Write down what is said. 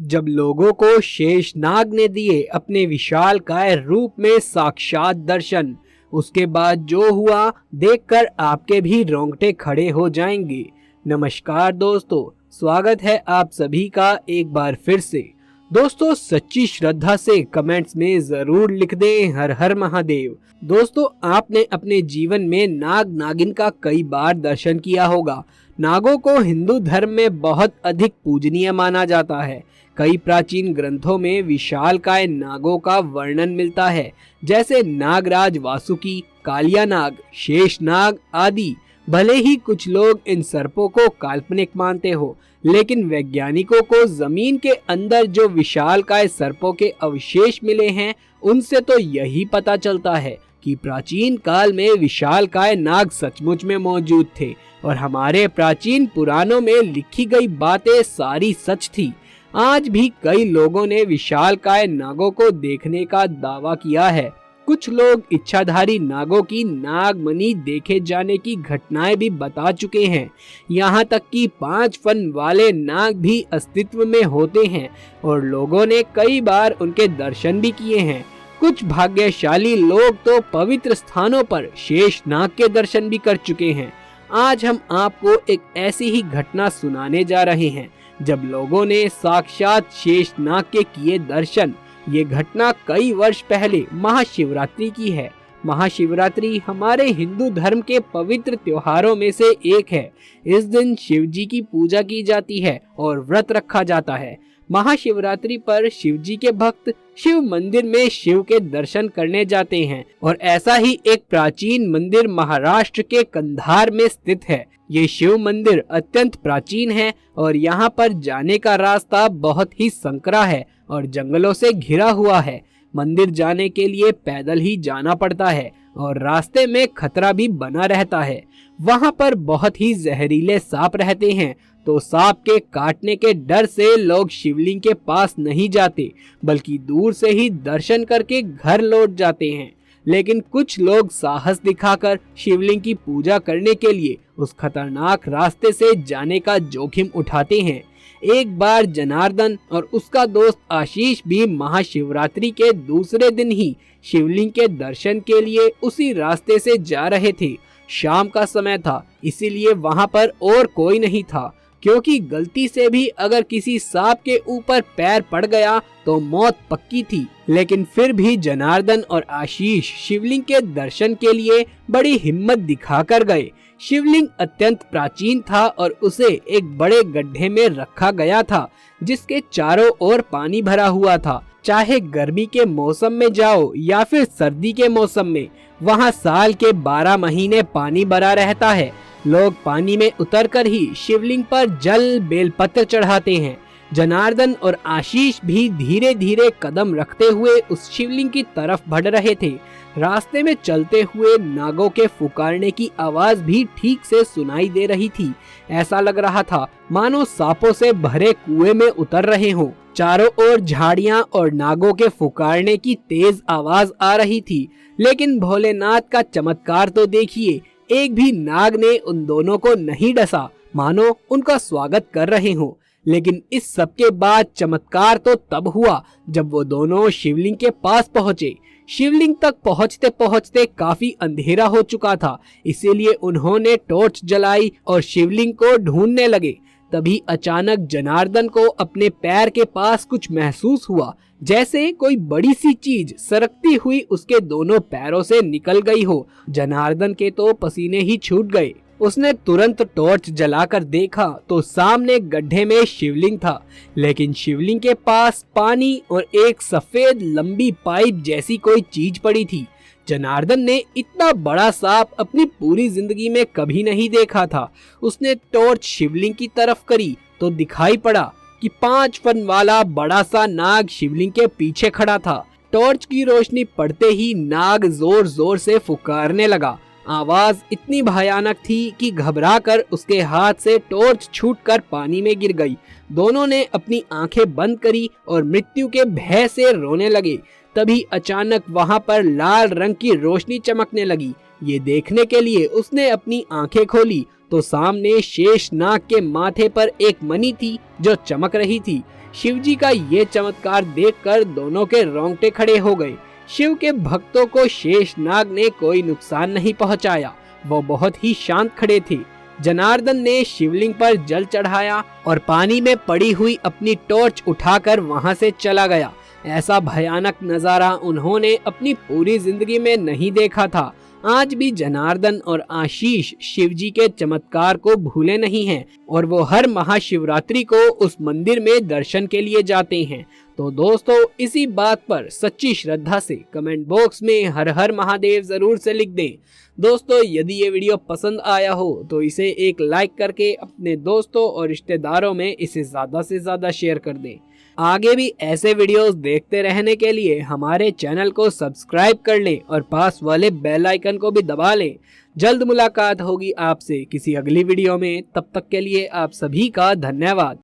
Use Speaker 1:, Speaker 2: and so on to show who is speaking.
Speaker 1: जब लोगों को शेषनाग ने दिए अपने विशालकाय रूप में साक्षात दर्शन, उसके बाद जो हुआ देखकर आपके भी रोंगटे खड़े हो जाएंगे। नमस्कार दोस्तों, स्वागत है आप सभी का एक बार फिर से। दोस्तों, सच्ची श्रद्धा से कमेंट्स में जरूर लिख दें हर हर महादेव। दोस्तों, आपने अपने जीवन में नाग नागिन का कई बार दर्शन किया होगा। नागों को हिंदू धर्म में बहुत अधिक पूजनीय माना जाता है। कई प्राचीन ग्रंथों में विशालकाय नागों का वर्णन मिलता है, जैसे नागराज वासुकी, कालिया नाग, शेष नाग आदि। भले ही कुछ लोग इन सर्पों को काल्पनिक मानते हो, लेकिन वैज्ञानिकों को जमीन के अंदर जो विशालकाय सर्पों के अवशेष मिले हैं, उनसे तो यही पता चलता है कि प्राचीन काल में विशालकाय नाग सचमुच में मौजूद थे और हमारे प्राचीन पुराणों में लिखी गई बातें सारी सच थी। आज भी कई लोगों ने विशालकाय नागों को देखने का दावा किया है। कुछ लोग इच्छाधारी नागों की नागमणि देखे जाने की घटनाएं भी बता चुके हैं। यहाँ तक कि 5 फन वाले नाग भी अस्तित्व में होते हैं और लोगों ने कई बार उनके दर्शन भी किए हैं। कुछ भाग्यशाली लोग तो पवित्र स्थानों पर शेष नाग के दर्शन भी कर चुके हैं। आज हम आपको एक ऐसी ही घटना सुनाने जा रहे हैं जब लोगों ने साक्षात शेष नाग के किए दर्शन। ये घटना कई वर्ष पहले महाशिवरात्रि की है। महाशिवरात्रि हमारे हिंदू धर्म के पवित्र त्योहारों में से एक है। इस दिन शिव जी की पूजा की जाती है और व्रत रखा जाता है। महाशिवरात्रि पर शिव जी के भक्त शिव मंदिर में शिव के दर्शन करने जाते हैं और ऐसा ही एक प्राचीन मंदिर महाराष्ट्र के कंधार में स्थित है। ये शिव मंदिर अत्यंत प्राचीन है और यहाँ पर जाने का रास्ता बहुत ही संकरा है और जंगलों से घिरा हुआ है। मंदिर जाने के लिए पैदल ही जाना पड़ता है और रास्ते में खतरा भी बना रहता है। वहाँ पर बहुत ही जहरीले सांप रहते हैं, तो सांप के काटने के डर से लोग शिवलिंग के पास नहीं जाते, बल्कि दूर से ही दर्शन करके घर लौट जाते हैं। लेकिन कुछ लोग साहस दिखाकर शिवलिंग की पूजा करने के लिए उस खतरनाक रास्ते से जाने का जोखिम उठाते हैं। एक बार जनार्दन और उसका दोस्त आशीष भी महाशिवरात्रि के दूसरे दिन ही शिवलिंग के दर्शन के लिए उसी रास्ते से जा रहे थे। शाम का समय था, इसीलिए वहां पर और कोई नहीं था, क्योंकि गलती से भी अगर किसी सांप के ऊपर पैर पड़ गया तो मौत पक्की थी। लेकिन फिर भी जनार्दन और आशीष शिवलिंग के दर्शन के लिए बड़ी हिम्मत दिखाकर गए। शिवलिंग अत्यंत प्राचीन था और उसे एक बड़े गड्ढे में रखा गया था, जिसके चारों ओर पानी भरा हुआ था। चाहे गर्मी के मौसम में जाओ या फिर सर्दी के मौसम में, वहाँ साल के 12 महीने पानी भरा रहता है। लोग पानी में उतरकर ही शिवलिंग पर जल बेलपत्र चढ़ाते हैं। जनार्दन और आशीष भी धीरे धीरे कदम रखते हुए उस शिवलिंग की तरफ बढ़ रहे थे। रास्ते में चलते हुए नागों के पुकारने की आवाज भी ठीक से सुनाई दे रही थी। ऐसा लग रहा था मानो सांपों से भरे कुएं में उतर रहे हों। चारों ओर झाड़ियां और नागों के पुकारने की तेज आवाज आ रही थी। लेकिन भोलेनाथ का चमत्कार तो देखिए, एक भी नाग ने उन दोनों को नहीं डसा, मानो उनका स्वागत कर रहे हों। लेकिन इस सब के बाद चमत्कार तो तब हुआ जब वो दोनों शिवलिंग के पास पहुंचे। शिवलिंग तक पहुंचते पहुंचते काफी अंधेरा हो चुका था, इसीलिए उन्होंने टॉर्च जलाई और शिवलिंग को ढूंढने लगे। तभी अचानक जनार्दन को अपने पैर के पास कुछ महसूस हुआ, जैसे कोई बड़ी सी चीज सरकती हुई उसके दोनों पैरों से निकल गई हो। जनार्दन के तो पसीने ही छूट गए। उसने तुरंत टॉर्च जलाकर देखा तो सामने गड्ढे में शिवलिंग था, लेकिन शिवलिंग के पास पानी और एक सफेद लंबी पाइप जैसी कोई चीज पड़ी थी। जनार्दन ने इतना बड़ा सांप अपनी पूरी जिंदगी में कभी नहीं देखा था। उसने टॉर्च शिवलिंग की तरफ करी तो दिखाई पड़ा कि 5 फन वाला बड़ा सा नाग शिवलिंग के पीछे खड़ा था। टॉर्च की रोशनी पड़ते ही नाग जोर जोर से फुकारने लगा। आवाज इतनी भयानक थी कि घबराकर उसके हाथ से टॉर्च छूटकर पानी में गिर गई। दोनों ने अपनी आंखें बंद करी और मृत्यु के भय से रोने लगे। तभी अचानक वहां पर लाल रंग की रोशनी चमकने लगी। ये देखने के लिए उसने अपनी आंखें खोली तो सामने शेषनाग के माथे पर एक मणि थी जो चमक रही थी। शिवजी का ये चमत्कार देखकर दोनों के रोंगटे खड़े हो गए। शिव के भक्तों को शेषनाग ने कोई नुकसान नहीं पहुंचाया, वो बहुत ही शांत खड़े थे। जनार्दन ने शिवलिंग पर जल चढ़ाया और पानी में पड़ी हुई अपनी टॉर्च उठाकर वहां से चला गया। ऐसा भयानक नजारा उन्होंने अपनी पूरी जिंदगी में नहीं देखा था। आज भी जनार्दन और आशीष शिवजी के चमत्कार को भूले नहीं हैं और वो हर महाशिवरात्रि को उस मंदिर में दर्शन के लिए जाते हैं। तो दोस्तों, इसी बात पर सच्ची श्रद्धा से कमेंट बॉक्स में हर हर महादेव जरूर से लिख दें। दोस्तों, यदि ये वीडियो पसंद आया हो तो इसे एक लाइक करके अपने दोस्तों और रिश्तेदारों में इसे ज़्यादा से ज़्यादा शेयर कर दें। आगे भी ऐसे वीडियोस देखते रहने के लिए हमारे चैनल को सब्सक्राइब कर लें और पास वाले बेल आइकन को भी दबा लें। जल्द मुलाकात होगी आपसे किसी अगली वीडियो में। तब तक के लिए आप सभी का धन्यवाद।